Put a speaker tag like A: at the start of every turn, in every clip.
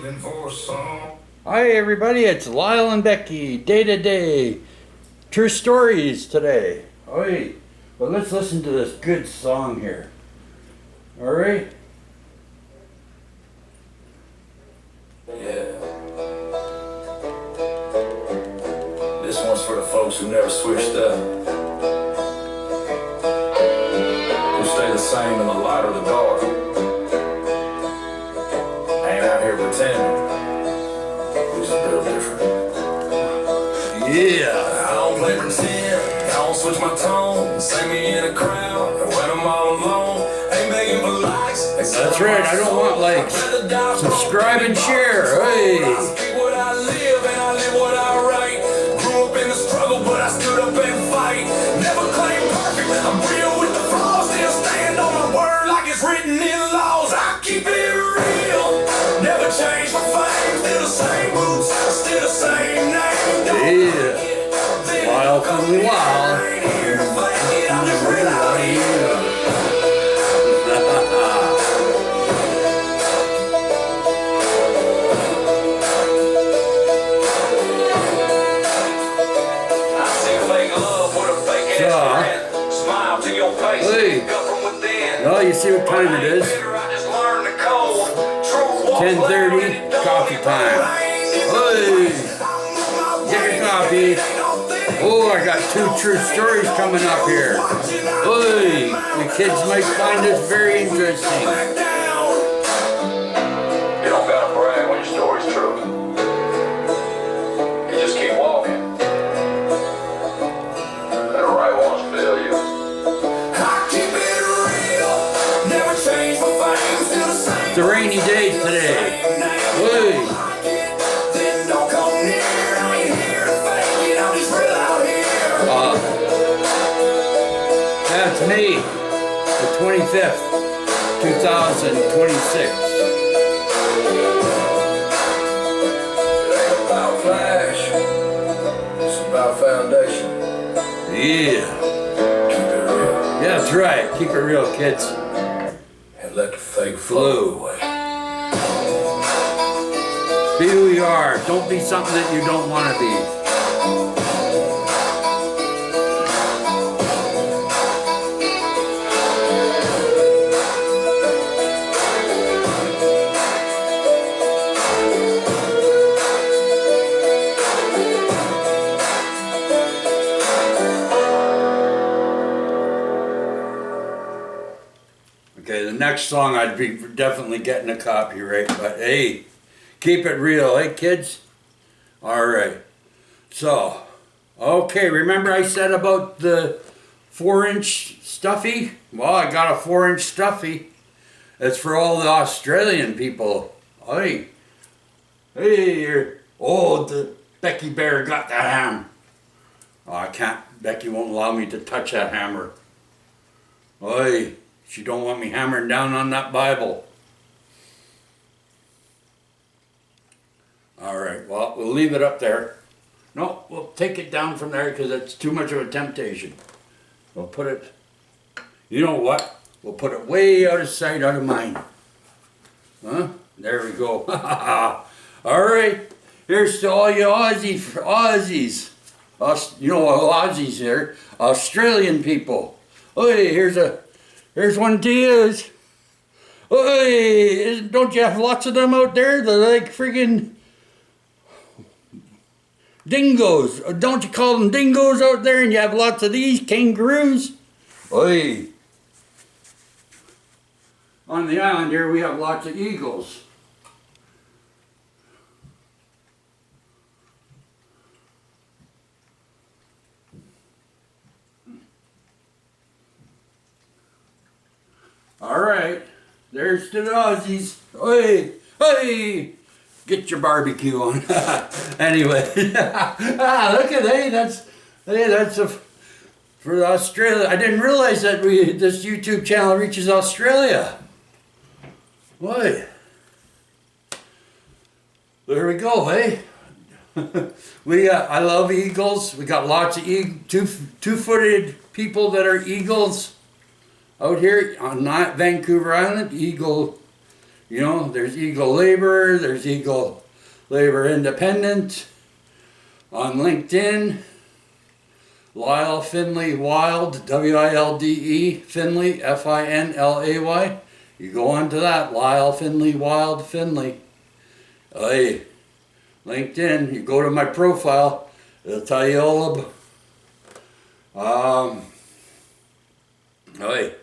A: looking for a song.
B: Hi everybody, it's Lyle and Becky, day to day. True stories today. Oi, well let's listen to this good song here. Alright?
A: Yeah. This one's for the folks who never switched up. Who stay the same in the light or the dark. Ain't out here pretending. We just build different.
B: Yeah.
A: I don't play pretend. I don't switch my tone. See me in a crowd. And when I'm all alone, ain't begging for likes.
B: That's right, I don't want likes. Subscribe and share. Hey.
A: I speak what I live and I live what I write. Grew up in the struggle, but I stood up and fight. Never claim perfect. I'm real with the flaws. Still stand on my word like it's written in laws. I keep it real. Never change my fame. Still the same roots. Still the same name.
B: Yeah. Lyle from Lyle.
A: I'm just real out here.
B: Hey. Well, you see what time it is. 10:30, coffee time. Hey. Get your coffee. Oh, I got 2 true stories coming up here. Hey. The kids might find this very interesting.
A: You don't gotta brag when your story's true. You just keep walking. And the right ones fail you.
B: It's a rainy day today. Hey. That's May the 25th, 2026.
A: It ain't about flash. It's about foundation.
B: Yeah.
A: Keep it real.
B: Yeah, that's right. Keep it real, kids.
A: And let the fake flow away.
B: Be who you are. Don't be something that you don't want to be. Okay, the next song I'd be definitely getting a copyright, but hey, keep it real, hey kids? Alright, so, okay, remember I said about the 4-inch stuffy? Well, I got a 4-inch stuffy. It's for all the Australian people. Hey, the Becky Bear got that hammer. Oh, I can't, Becky won't allow me to touch that hammer. Hey. She don't want me hammering down on that Bible. All right, well, we'll leave it up there. No, we'll take it down from there because it's too much of a temptation. We'll put it, you know what? We'll put it way out of sight, out of mind. Huh? There we go. All right, here's to all you Aussies. You know, Aussies here. Australian people. Hey, here's one to use. Hey, don't you have lots of them out there? They're like friggin' dingoes. Don't you call them dingoes out there and you have lots of these kangaroos? Hey. On the island here we have lots of eagles. Alright, there's to the Aussies. Hey, get your barbecue on. Anyway, look at, that's for Australia. I didn't realize that this YouTube channel reaches Australia. Boy, there we go, hey. I love eagles. We got lots of two-footed people that are eagles. Out here on Vancouver Island, You know, there's Eagle Labor, there's Eagle Labor Independent. On LinkedIn, Lyle Finley Wild, W-I-L-D-E, Finley, F-I-N-L-A-Y. You go on to that, Lyle Finley Wild Finley. Hey, LinkedIn, you go to my profile, it'll tell you all about. Hey.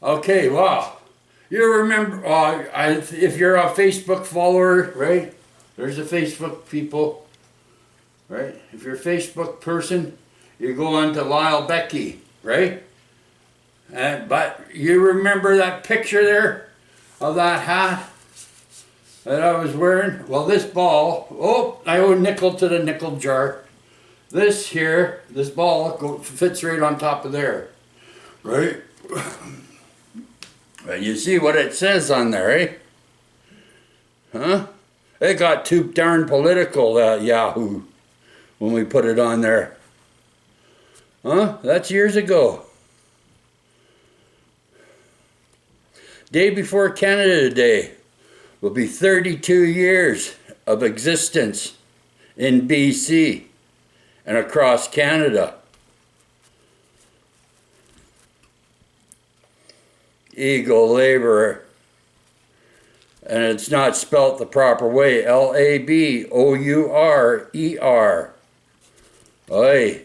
B: Okay, wow. You remember, if you're a Facebook follower, right? There's the Facebook people, right? If you're a Facebook person, you go on to Lyle Becky, right? But you remember that picture there of that hat that I was wearing? Well, this ball, oh, I owe a nickel to the nickel jar. This here, this ball fits right on top of there, right? And you see what it says on there, eh? Huh? It got too darn political, Yahoo, when we put it on there. Huh? That's years ago. Day before Canada Day will be 32 years of existence in BC and across Canada. Eagle Labor, and it's not spelt the proper way, L-A-B-O-U-R-E-R. Oi.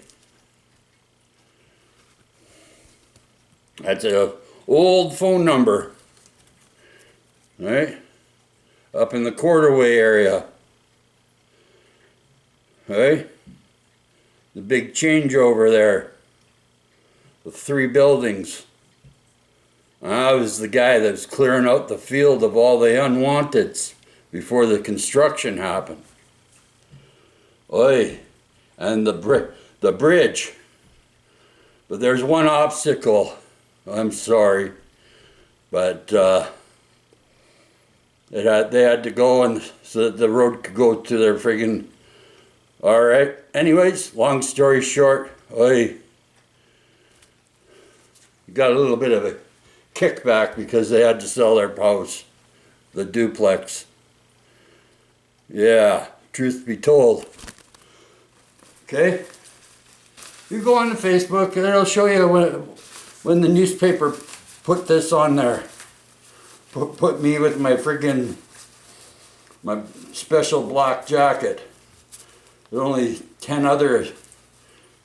B: That's an old phone number, right? Up in the Quarterway area, right? The big changeover there, the 3 buildings. I was the guy that was clearing out the field of all the unwanteds before the construction happened. Oi, and the bridge. But there's one obstacle. I'm sorry, but they had to go and so that the road could go to their friggin'. All right. Anyways, long story short, oi, got a little bit of a kickback because they had to sell their house, the duplex. Yeah, truth be told. Okay, you go on to Facebook and it'll show you when the newspaper put this on there. Put me with my friggin' my special black jacket. There were only 10 other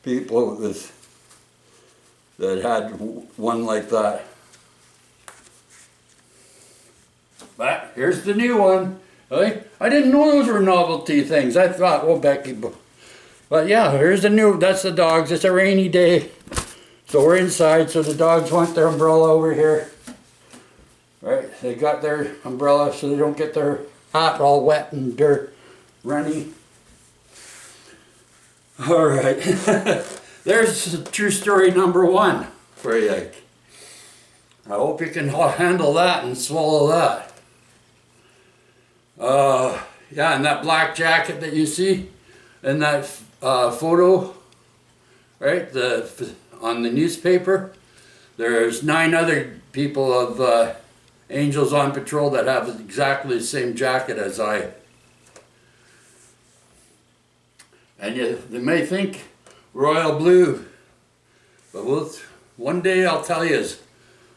B: people that had one like that. But here's the new one. I didn't know those were novelty things. I thought, well, Becky, but yeah, here's the new, that's the dogs. It's a rainy day. So we're inside, so the dogs want their umbrella over here. Right, they got their umbrella so they don't get their hat all wet and dirt, runny. All right, there's true story number 1 for you. I hope you can handle that and swallow that. Yeah, and that black jacket that you see in that photo, right, on the newspaper, there's 9 other people of Angels on Patrol that have exactly the same jacket as I. And they may think royal blue, but one day I'll tell you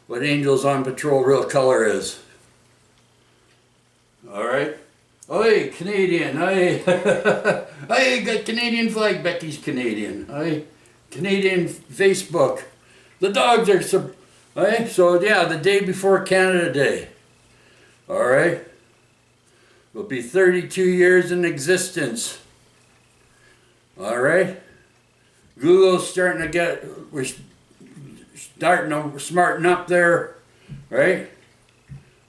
B: what Angels on Patrol real color is. All right. Oi, Canadian. Oi, I got Canadian flag. Becky's Canadian. Oi, Canadian Facebook. The dogs are so yeah, the day before Canada Day. All right. Will be 32 years in existence. All right. Google's starting to we're starting to smarten up there, right?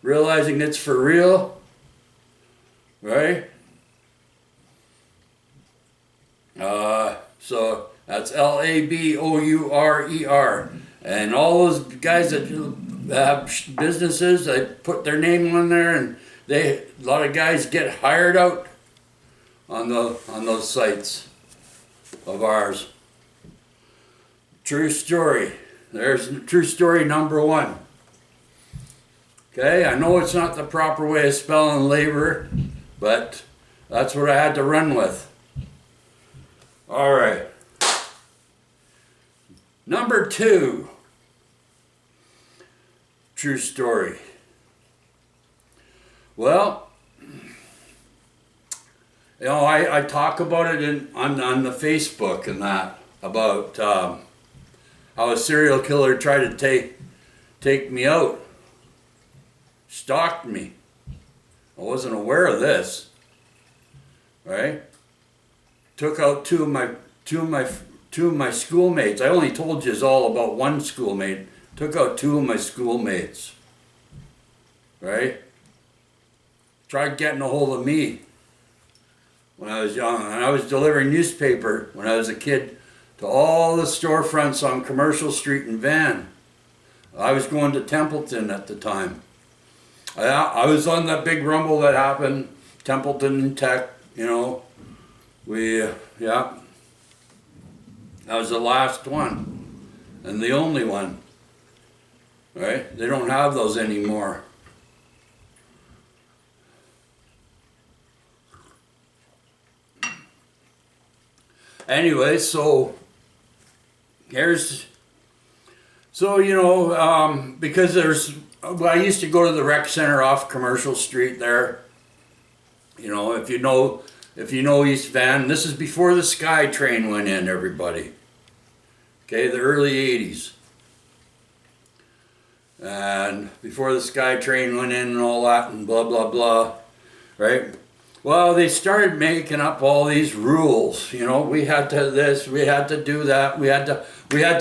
B: Realizing it's for real. Right? So that's L-A-B-O-U-R-E-R. And all those guys that have businesses, they put their name on there, and a lot of guys get hired out on those sites of ours. True story. There's true story number 1. Okay, I know it's not the proper way of spelling labor, but that's what I had to run with. All right. Number 2. True story. Well, you know, I talk about it on the Facebook and that, about how a serial killer tried to take me out. Stalked me. I wasn't aware of this. Right? Took out two of my schoolmates. I only told you all about one schoolmate. Took out 2 of my schoolmates. Right? Tried getting a hold of me when I was young. And I was delivering newspaper when I was a kid to all the storefronts on Commercial Street in Van. I was going to Templeton at the time. I was on that big rumble that happened, Templeton and Tech, you know. That was the last one and the only one, right? They don't have those anymore. Anyway, so you know, because I used to go to the rec center off Commercial Street there. You know, if you know East Van, this is before the Sky Train went in, everybody. Okay, the early 80s. And before the Sky Train went in and all that and blah, blah, blah, right? Well, they started making up all these rules. You know, we had to this, we had to do that, we had to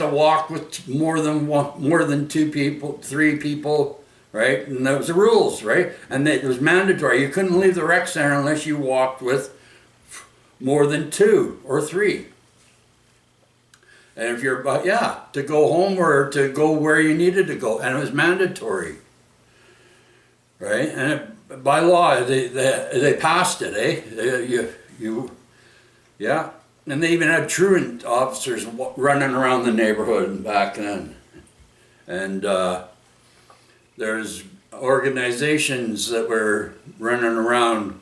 B: walk with more than 2 people, 3 people, right? And there was the rules, right? And it was mandatory. You couldn't leave the rec center unless you walked with more than 2 or 3. And if you're, to go home or to go where you needed to go, and it was mandatory, right? And by law, they passed it, And they even had truant officers running around the neighborhood back then. And there's organizations that were running around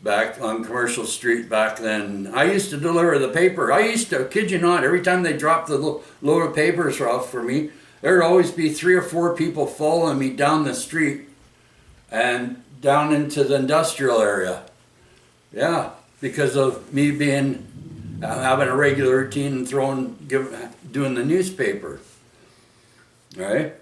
B: back on Commercial Street back then. I used to deliver the paper. I used to, kid you not, every time they dropped the load of papers off for me, there'd always be 3 or 4 people following me down the street and down into the industrial area. Yeah, because of me having a regular routine and doing the newspaper. Right?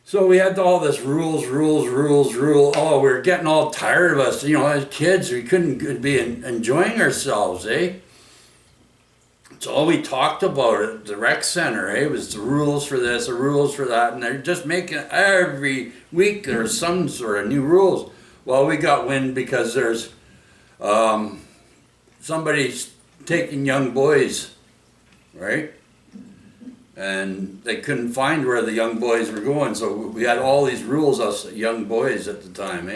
B: So we had all this rules. Oh, we were getting all tired of us. You know, as kids, we couldn't be enjoying ourselves, It's all we talked about at the rec center, It was the rules for this, the rules for that, and they're just making every week there's some sort of new rules. Well, we got wind because there's somebody taking young boys, right? And they couldn't find where the young boys were going, so we had all these rules, us young boys at the time,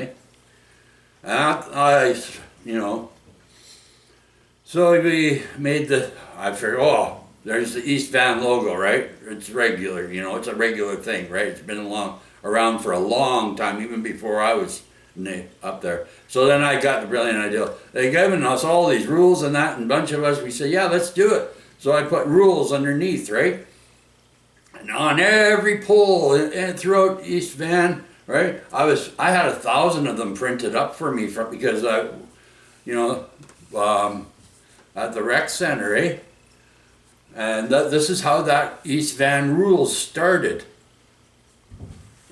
B: And so we made I figured, there's the East Van logo, right? It's regular, it's a regular thing, right? It's been around for a long time, even before I was up there. So then I got the brilliant idea. They given us all these rules and that, and a bunch of us, we said, yeah, let's do it. So I put rules underneath, right? And on every pole and throughout East Van, right? I had 1,000 of them printed up for me because at the rec center, And this is how that East Van rules started.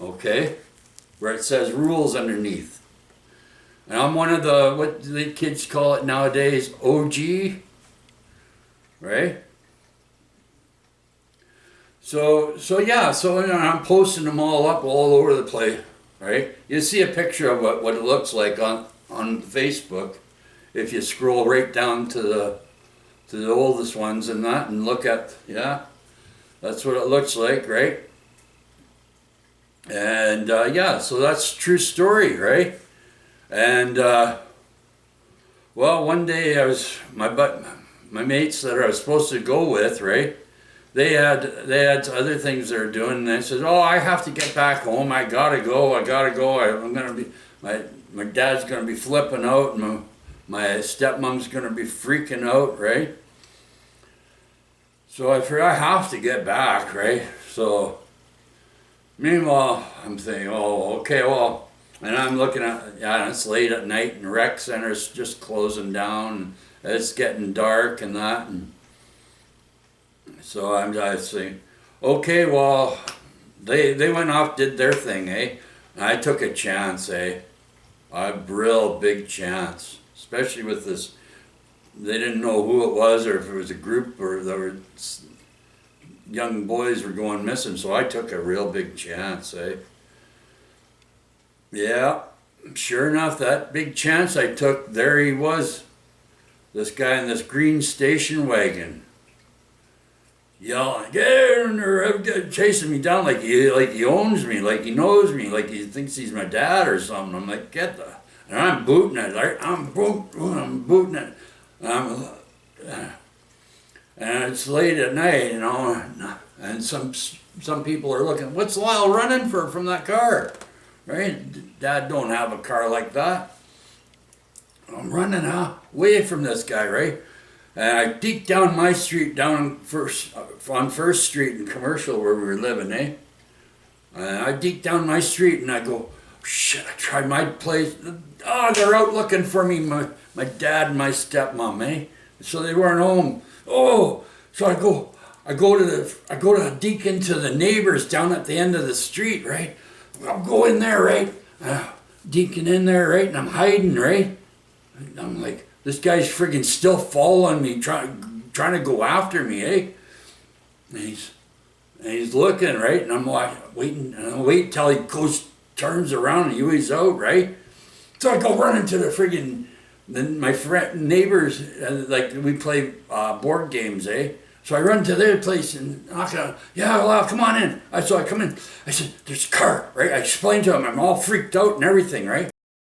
B: Okay? Where it says rules underneath. And I'm one of what do the kids call it nowadays? OG? Right? So I'm posting them all up all over the place, right? You see a picture of what it looks like on Facebook if you scroll right down to the oldest ones and that and look at, that's what it looks like, right? And so that's true story, right? And well, one day my mates that I was supposed to go with, right? they had other things they're doing, and they said, "Oh, I have to get back home. I gotta go. I'm gonna be my dad's gonna be flipping out, and my stepmom's gonna be freaking out, right?" So I figured I have to get back, right? So meanwhile, I'm thinking, "Oh, okay, well," and I'm looking at, yeah, it's late at night, and rec center's just closing down. And it's getting dark and that, and so I saying, okay, well, they went off, did their thing, eh? And I took a chance, eh? A real big chance, especially with this. They didn't know who it was, or if it was a group, or there were young boys were going missing. So I took a real big chance, eh? Yeah, sure enough, that big chance I took, there he was, this guy in this green station wagon, yelling, "Get in there," chasing me down like he owns me, like he knows me, like he thinks he's my dad or something. I'm like, "Get the," and I'm booting it, right? I'm booting it, and and it's late at night, you know, and some people are looking, "What's Lyle running for from that car?" Right? Dad don't have a car like that. I'm running away from this guy, right? And I deked down my street, down on First Street in Commercial where we were living, eh? And I deked down my street and I go, shit, I tried my place. Oh, they're out looking for me, my dad and my stepmom, eh? So they weren't home. Oh, so I go to deke into the neighbors down at the end of the street, right? I'll go in there, right? Deking in there, right? And I'm hiding, right? I'm like, this guy's friggin' still following me, trying to go after me, eh? And he's looking, right? And I'm like, waiting, and I wait till he turns around and he's out, right? So I go running to the friggin', then my neighbors, like we play board games, eh? So I run to their place and knock on, "Yeah, well, come on in." So I come in. I said, "There's a car," right? I explained to him, I'm all freaked out and everything, right?